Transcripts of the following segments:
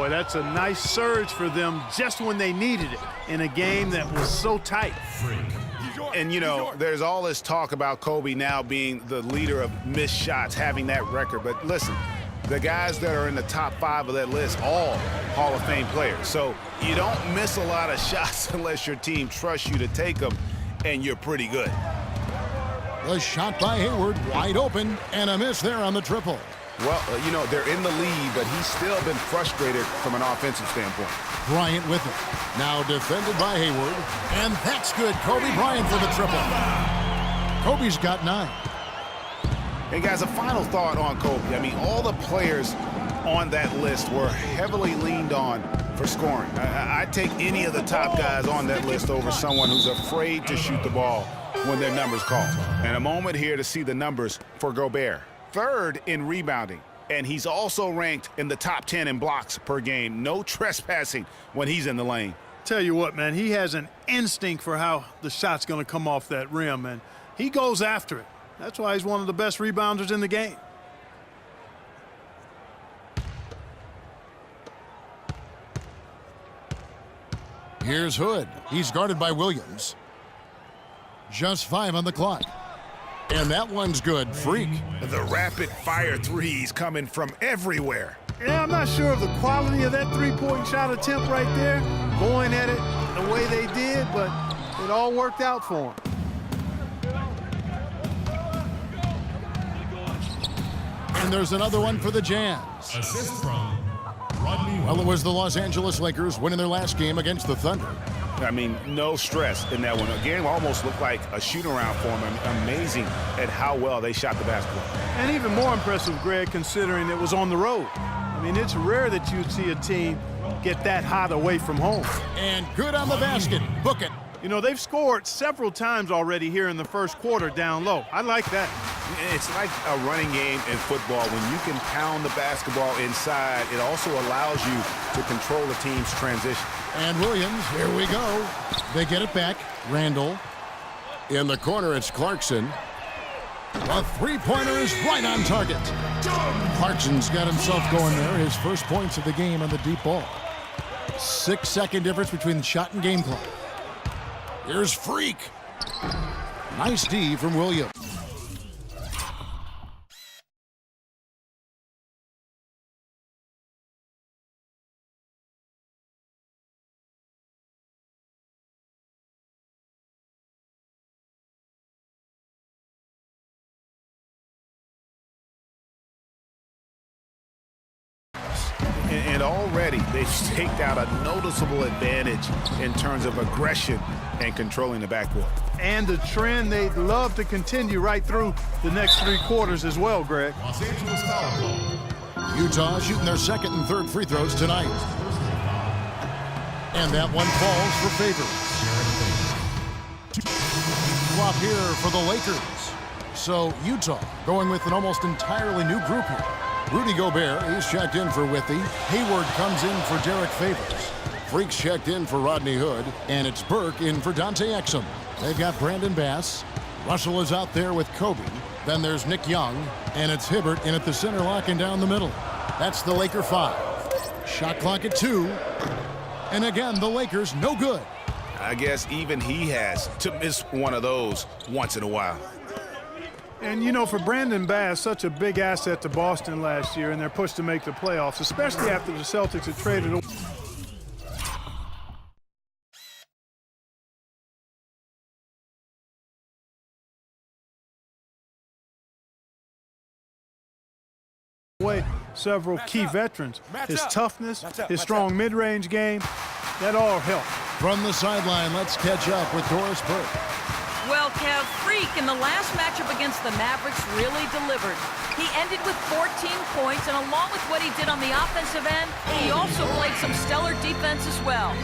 Boy, that's a nice surge for them just when they needed it in a game that was so tight. And, you know, there's all this talk about Kobe now being the leader of missed shots, having that record. But listen, the guys that are in the top 5 of that list, all Hall of Fame players. So you don't miss a lot of shots unless your team trusts you to take them, and you're pretty good. The shot by Hayward, wide open, and a miss there on the triple. Well, you know, they're in the lead, but he's still been frustrated from an offensive standpoint. Bryant with it. Now defended by Hayward. And that's good. Kobe Bryant for the triple. Kobe's got 9. Hey, guys, a final thought on Kobe. I mean, all the players on that list were heavily leaned on for scoring. I'd take any of the top guys on that list over someone who's afraid to shoot the ball when their number's called. And a moment here to see the numbers for Gobert. 3rd in rebounding, and he's also ranked in the top 10 in blocks per game. No trespassing when he's in the lane. Tell you what, man, he has an instinct for how the shot's going to come off that rim, and he goes after it. That's why he's one of the best rebounders in the game. Here's Hood. He's guarded by Williams. Just 5 on the clock. And that one's good. Freak. The rapid-fire threes coming from everywhere. Yeah, I'm not sure of the quality of that three-point shot attempt right there, going at it the way they did, but it all worked out for him. And there's another one for the Jazz. Assist from Rodney Hood. Well, it was the Los Angeles Lakers winning their last game against the Thunder. I mean, no stress in that one. The game almost looked like a shoot-around for them. Amazing at how well they shot the basketball. And even more impressive, Greg, considering it was on the road. I mean, it's rare that you'd see a team get that hot away from home. And good on the basket. Book it. You know, they've scored several times already here in the first quarter down low. I like that. It's like a running game in football. When you can pound the basketball inside, it also allows you to control the team's transition. And Williams, here we go. They get it back. Randall. In the corner, it's Clarkson. The three-pointer is right on target. Clarkson's got himself going there. His first points of the game on the deep ball. 6-second difference between the shot and game clock. Here's Freak. Nice D from Williams. And already they've staked out a noticeable advantage in terms of aggression and controlling the backcourt. And the trend they'd love to continue right through the next 3 quarters as well, Greg. Los Angeles foul ball. Utah shooting their 2nd and 3rd free throws tonight. And that one falls for Favors. Flop here for the Lakers. So Utah going with an almost entirely new group here. Rudy Gobert, he's checked in for Withy. Hayward comes in for Derek Favors. Freak's checked in for Rodney Hood. And it's Burke in for Dante Exum. They've got Brandon Bass. Russell is out there with Kobe. Then there's Nick Young. And it's Hibbert in at the center, locking down the middle. That's the Laker 5. Shot clock at 2. And again, the Lakers no good. I guess even he has to miss one of those once in a while. And, you know, for Brandon Bass, such a big asset to Boston last year, and they're pushed to make the playoffs, especially after the Celtics had traded away several key veterans. His toughness, his strong mid-range game, that all helped. From the sideline, let's catch up with Doris Burke. Well, Kev, Freak in the last matchup against the Mavericks really delivered. He ended with 14 points, and along with what he did on the offensive end, he also played some stellar defense as well.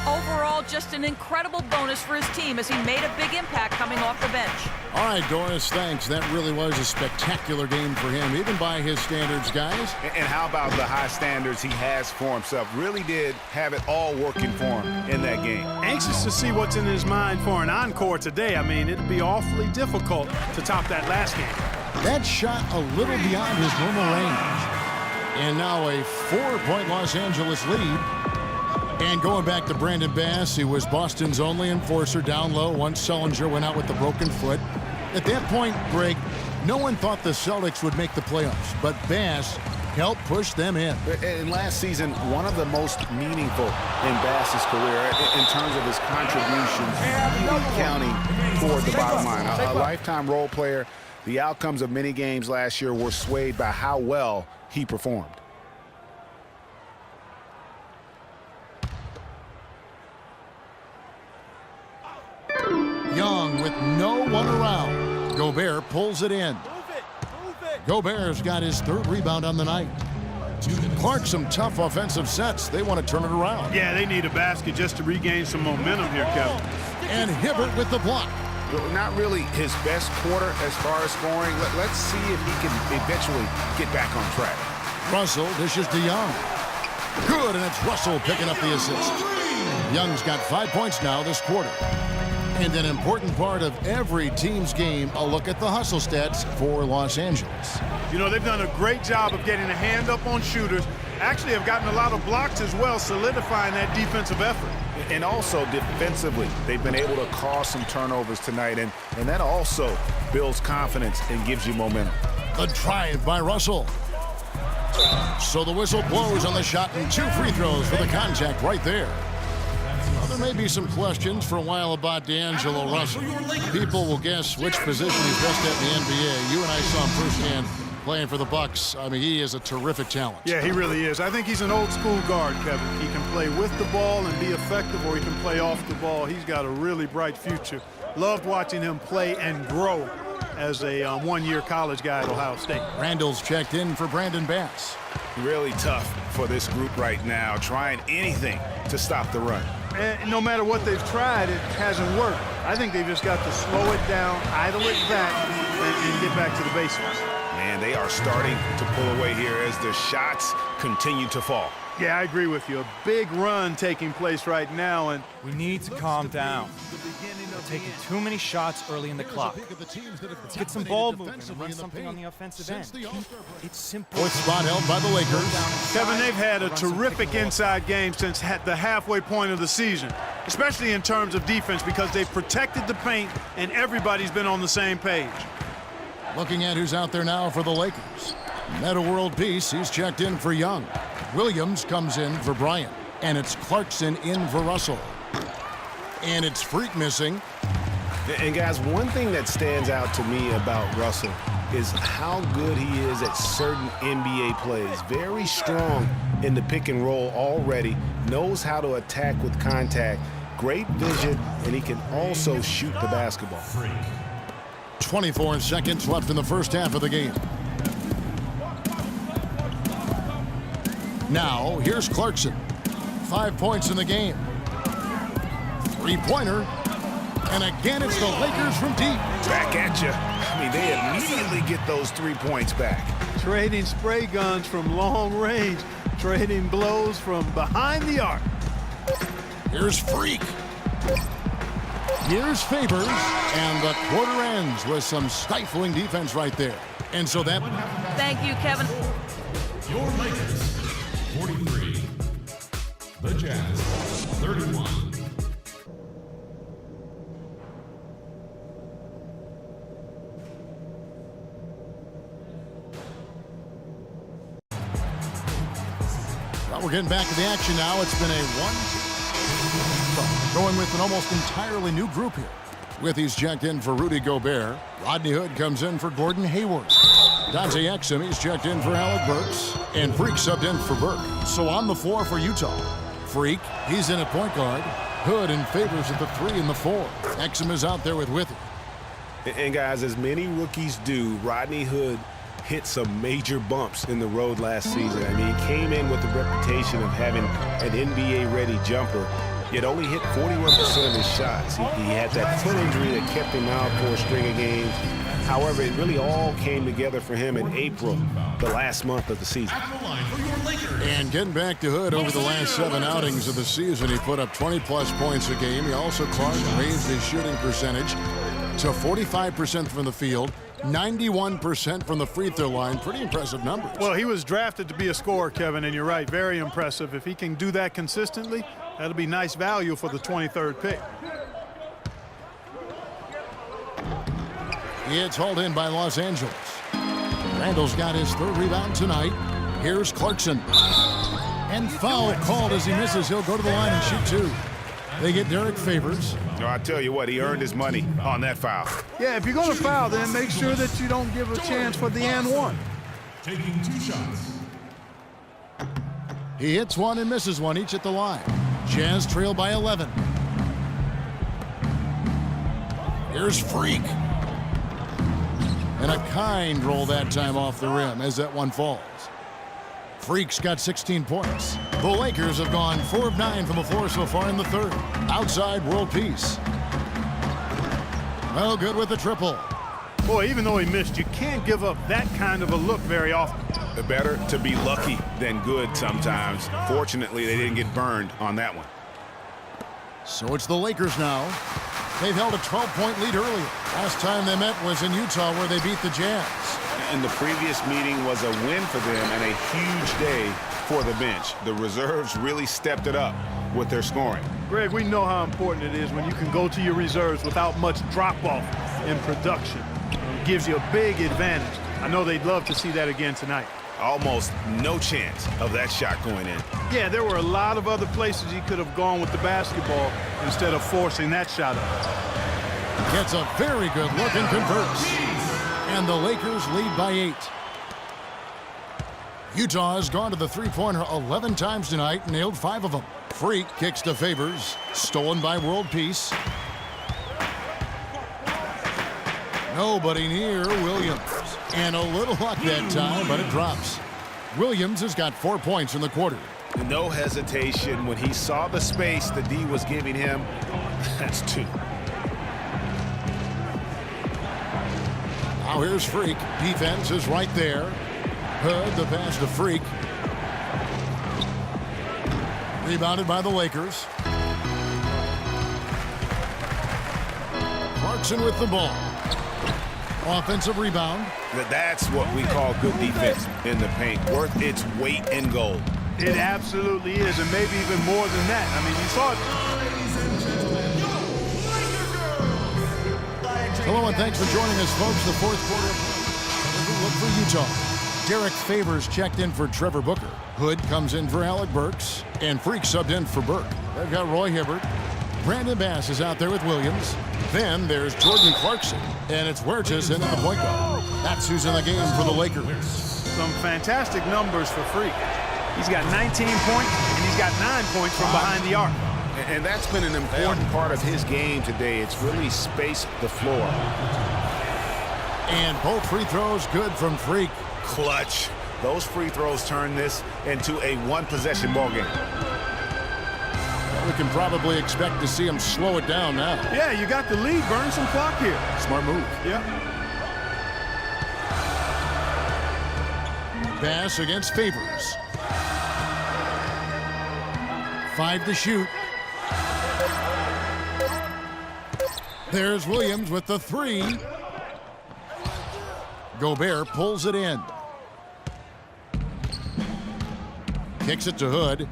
Overall, just an incredible bonus for his team as he made a big impact coming off the bench. All right, Doris, thanks. That really was a spectacular game for him, even by his standards, guys. And how about the high standards he has for himself? Really did have it all working for him in that game. Anxious to see what's in his mind for an encore today. I mean, it'd be awfully difficult to top that last game. That shot a little beyond his normal range. And now a 4-point Los Angeles lead. And going back to Brandon Bass, he was Boston's only enforcer down low once Sullinger went out with the broken foot. At that point, Greg, no one thought the Celtics would make the playoffs, but Bass helped push them in. And last season, one of the most meaningful in Bass's career in terms of his contributions, really counting toward the bottom line. A lifetime role player. The outcomes of many games last year were swayed by how well he performed. Young with no one around. Gobert pulls it in. Gobert's got his 3rd rebound on the night. Clark, some tough offensive sets. They want to turn it around. Yeah, they need a basket just to regain some momentum here, Kevin. And Hibbert with the block. Not really his best quarter as far as scoring. Let's see if he can eventually get back on track. Russell dishes to Young. Good, and it's Russell picking up the assist. Young's got 5 points now this quarter. And an important part of every team's game, a look at the hustle stats for Los Angeles. You know, they've done a great job of getting a hand up on shooters. Actually have gotten a lot of blocks as well, solidifying that defensive effort. And also defensively, they've been able to cause some turnovers tonight, and that also builds confidence and gives you momentum. The drive by Russell. So the whistle blows on the shot, and 2 free throws for the contact right there. Well, there may be some questions for a while about D'Angelo Russell. People will guess which position he's best at in the NBA. You and I saw him firsthand playing for the Bucks. I mean, he is a terrific talent. Yeah, he really is. I think he's an old school guard, Kevin. He can play with the ball and be effective, or he can play off the ball. He's got a really bright future. Loved watching him play and grow as a one-year college guy at Ohio State. Randall's checked in for Brandon Bass. Really tough for this group right now, trying anything to stop the run. And no matter what they've tried, it hasn't worked. I think they've just got to slow it down, idle it back, and get back to the basics. Man, they are starting to pull away here as the shots continue to fall. Yeah, I agree with you. A big run taking place right now, and we need to calm down. We're taking too many shots early in the clock. Let's get some ball movement and run something on the offensive end. It's simple. Fourth spot held by the Lakers. Kevin, they've had a terrific inside game since the halfway point of the season, especially in terms of defense, because they've protected the paint and everybody's been on the same page. Looking at who's out there now for the Lakers. Meta World Peace, he's checked in for Young. Williams comes in for Bryant. And it's Clarkson in for Russell. And it's Freak missing. And guys, one thing that stands out to me about Russell is how good he is at certain NBA plays. Very strong in the pick and roll already. Knows how to attack with contact. Great vision, and he can also shoot the basketball. 24 seconds left in the first half of the game. Now, here's Clarkson. 5 points in the game. Three-pointer. And again, it's the Lakers from deep. Back at you. I mean, they immediately get those 3 points back. Trading spray guns from long range. Trading blows from behind the arc. Here's Freak. Here's Favors. And the quarter ends with some stifling defense right there. And so that... Thank you, Kevin. Your Lakers, 43. The Jazz, 31. Well, we're getting back to the action now. It's been a 1-2. Going with an almost entirely new group here. Withey's checked in for Rudy Gobert. Rodney Hood comes in for Gordon Hayward. Dante Exum, he's checked in for Alec Burks. And Freak subbed in for Burke. So on the floor for Utah. Freak, he's in at point guard. Hood and Favors at the 3 and the 4. Exum is out there with Withey. And guys, as many rookies do, Rodney Hood hit some major bumps in the road last season. I mean, he came in with the reputation of having an NBA-ready jumper, yet only hit 41% of his shots. He had that foot injury that kept him out for a string of games. However, it really all came together for him in April, the last month of the season. And getting back to Hood, over the last 7 outings of the season, he put up 20-plus points a game. He also, Clark, raised his shooting percentage. to 45% from the field, 91% from the free throw line. Pretty impressive numbers. Well, he was drafted to be a scorer, Kevin, and you're right, very impressive. If he can do that consistently, that'll be nice value for the 23rd pick. It's hauled in by Los Angeles. Randall's got his third rebound tonight. Here's Clarkson. And foul called as he misses. He'll go to the line and shoot two. They get Derek Favors. No, I tell you what, he earned his money on that foul. Yeah, if you're going to foul, then make sure that you don't give a chance for the and one. Taking 2 shots. He hits one and misses one, each at the line. Jazz trail by 11. Here's Freak. And a kind roll that time off the rim as that one falls. Freak's got 16 points. The Lakers have gone 4 of 9 from the floor so far in the third. Outside, world peace. Well, good with the triple. Boy, even though he missed, you can't give up that kind of a look very often. Better to be lucky than good sometimes. Fortunately, they didn't get burned on that one. So it's the Lakers now. They've held a 12-point lead earlier. Last time they met was in Utah, where they beat the Jazz. And the previous meeting was a win for them and a huge day for the bench. The reserves really stepped it up with their scoring. Greg, we know how important it is when you can go to your reserves without much drop-off in production. It gives you a big advantage. I know they'd love to see that again tonight. Almost no chance of that shot going in. Yeah, there were a lot of other places he could have gone with the basketball instead of forcing that shot up. Gets a very good look and converts. And the Lakers lead by 8. Utah has gone to the three-pointer 11 times tonight and nailed 5 of them. Freak kicks to Favors. Stolen by World Peace. Nobody near Williams. And a little luck that time, but it drops. Williams has got 4 points in the quarter. No hesitation when he saw the space the D was giving him. That's 2. Now here's Freak. Defense is right there. Hood, the pass to Freak. Rebounded by the Lakers. Clarkson with the ball. Offensive rebound. That's what we call good defense in the paint. Worth its weight in gold. It absolutely is, and maybe even more than that. I mean, you saw it. Hello, and thanks for joining us, folks. The fourth quarter. Look for Utah. Derek Favors checked in for Trevor Booker. Hood comes in for Alec Burks, and Freak subbed in for Burke. They've got Roy Hibbert. Brandon Bass is out there with Williams. Then there's Jordan Clarkson, and it's Huertas in the point guard. That's who's in the game for the Lakers. Some fantastic numbers for Freak. He's got 19 points, and he's got 9 points from behind the arc. And that's been an important part of his game today. It's really spaced the floor. And both free throws good from Freak. Clutch. Those free throws turn this into a one-possession ball game. We can probably expect to see him slow it down now. Yeah, you got the lead. Burn some clock here. Smart move. Yeah. Bass against Favors. 5 to shoot. There's Williams with the 3. Gobert pulls it in. Kicks it to Hood.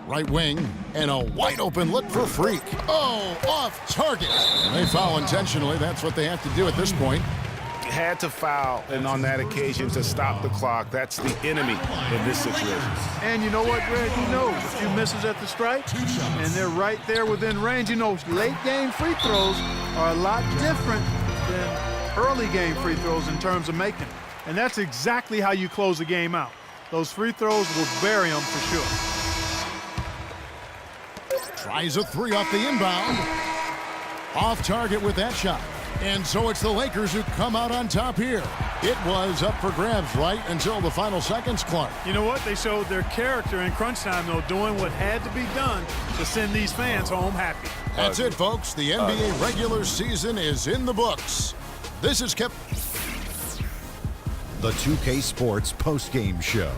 Right wing, and a wide open look for Freak. Oh, off target. And they foul intentionally. That's what they have to do at this point. Had to foul, and on that occasion to stop the clock. That's the enemy in this situation. And you know what, Greg? He knows a few misses at the stripe, and they're right there within range. You know, late game free throws are a lot different than early game free throws in terms of making them. And that's exactly how you close the game out. Those free throws will bury them for sure. Tries a 3 off the inbound. Off target with that shot. And so it's the Lakers who come out on top here. It was up for grabs right until the final seconds, Clark. You know what? They showed their character in crunch time, though, doing what had to be done to send these fans home happy. That's it, folks. The NBA regular season is in the books. This is Kip. The 2K Sports postgame show.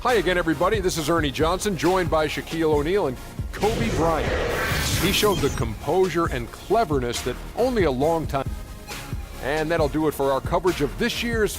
Hi again, everybody. This is Ernie Johnson, joined by Shaquille O'Neal and Kobe Bryant. He showed the composure and cleverness that only a long time. And that'll do it for our coverage of this year's